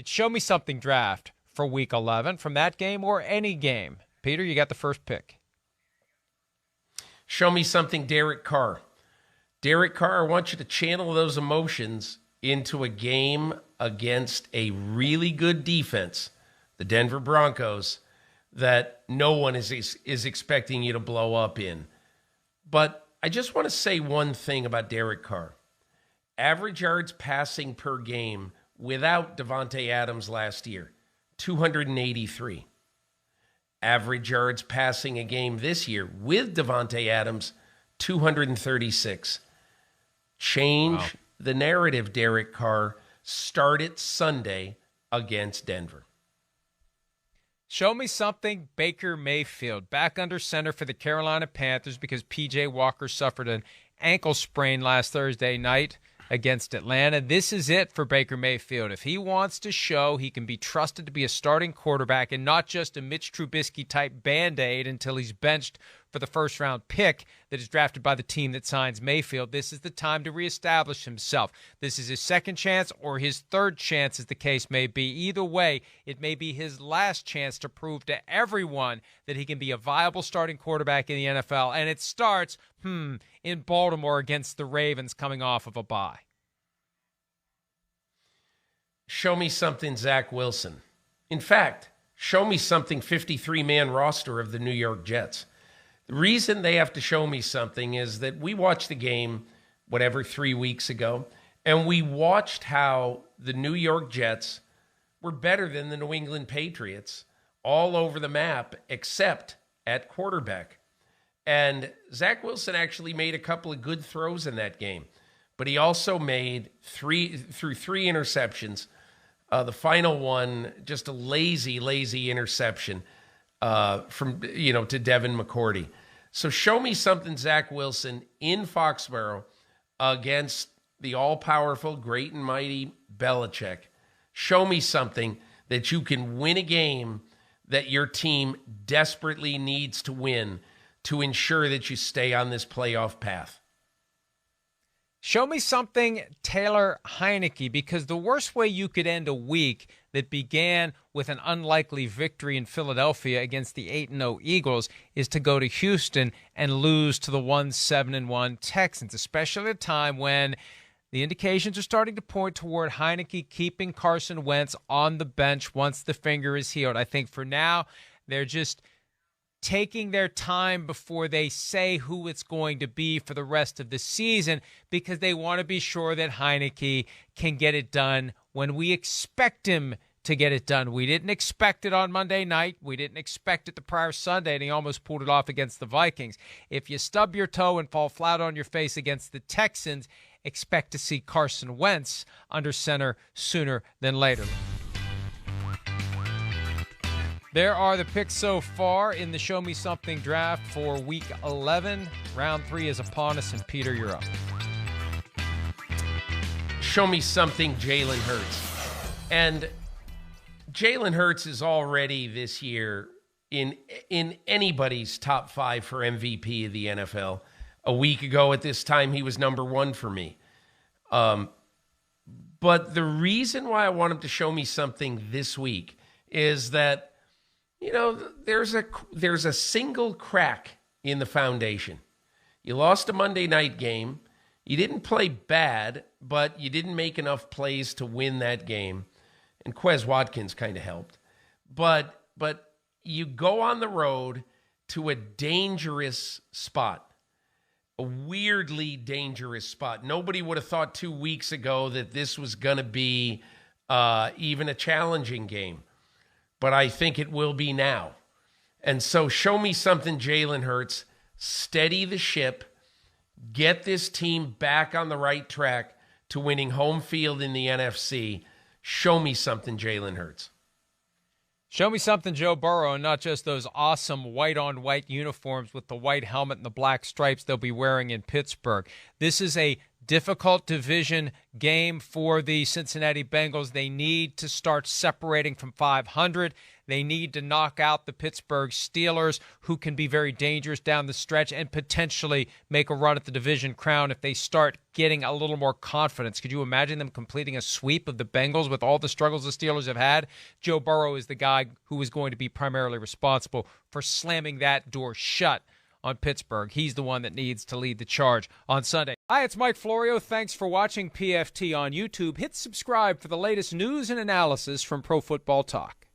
It's Show Me Something draft for Week 11 from that game or any game. Peter, you got the first pick. Show me something, Derek Carr. Derek Carr, I want you to channel those emotions into a game against a really good defense, the Denver Broncos, that no one is expecting you to blow up in. But I just want to say one thing about Derek Carr. Average yards passing per game without Davante Adams last year, 283. Average yards passing a game this year with Davante Adams, 236. Change the narrative, Derek Carr. Start it Sunday against Denver. Show me something, Baker Mayfield, back under center for the Carolina Panthers because P.J. Walker suffered an ankle sprain last Thursday night against Atlanta. This is it for Baker Mayfield. If he wants to show he can be trusted to be a starting quarterback and not just a Mitch Trubisky-type Band-Aid until he's benched for the first-round pick that is drafted by the team that signs Mayfield, this is the time to reestablish himself. This is his second chance or his third chance, as the case may be. Either way, it may be his last chance to prove to everyone that he can be a viable starting quarterback in the NFL. And it starts, in Baltimore against the Ravens coming off of a bye. Show me something, Zach Wilson. In fact, show me something, 53-man roster of the New York Jets. The reason they have to show me something is that we watched the game, 3 weeks ago, and we watched how the New York Jets were better than the New England Patriots all over the map, except at quarterback. And Zach Wilson actually made a couple of good throws in that game, but he also made three interceptions. The final one, just a lazy interception to Devin McCourty. So show me something, Zach Wilson, in Foxborough against the all-powerful, great and mighty Belichick. Show me something that you can win a game that your team desperately needs to win to ensure that you stay on this playoff path. Show me something, Taylor Heineke, because the worst way you could end a week that began with an unlikely victory in Philadelphia against the 8-0 Eagles is to go to Houston and lose to the 1-7-1 Texans, especially at a time when the indications are starting to point toward Heineke keeping Carson Wentz on the bench once the finger is healed. I think for now, they're just taking their time before they say who it's going to be for the rest of the season because they want to be sure that Heineke can get it done when we expect him to get it done. We didn't expect it on Monday night. We didn't expect it the prior Sunday, and he almost pulled it off against the Vikings. If you stub your toe and fall flat on your face against the Texans, expect to see Carson Wentz under center sooner than later. There are the picks so far in the Show Me Something draft for Week 11. Round 3 is upon us, and Peter, you're up. Show me something, Jalen Hurts. And Jalen Hurts is already this year in anybody's top 5 for MVP of the NFL. A week ago at this time, he was number 1 for me. But the reason why I want him to show me something this week is that there's a single crack in the foundation. You lost a Monday night game. You didn't play bad, but you didn't make enough plays to win that game. And Quez Watkins kind of helped. But you go on the road to a dangerous spot, a weirdly dangerous spot. Nobody would have thought 2 weeks ago that this was going to be even a challenging game. But I think it will be now. And so show me something, Jalen Hurts. Steady the ship. Get this team back on the right track to winning home field in the NFC. Show me something, Jalen Hurts. Show me something, Joe Burrow, and not just those awesome white-on-white uniforms with the white helmet and the black stripes they'll be wearing in Pittsburgh. This is a difficult division game for the Cincinnati Bengals. They need to start separating from 500. They need to knock out the Pittsburgh Steelers, who can be very dangerous down the stretch and potentially make a run at the division crown if they start getting a little more confidence. Could you imagine them completing a sweep of the Bengals with all the struggles the Steelers have had? Joe Burrow is the guy who is going to be primarily responsible for slamming that door shut on Pittsburgh. He's the one that needs to lead the charge on Sunday. Hi, it's Mike Florio. Thanks for watching PFT on YouTube. Hit subscribe for the latest news and analysis from Pro Football Talk.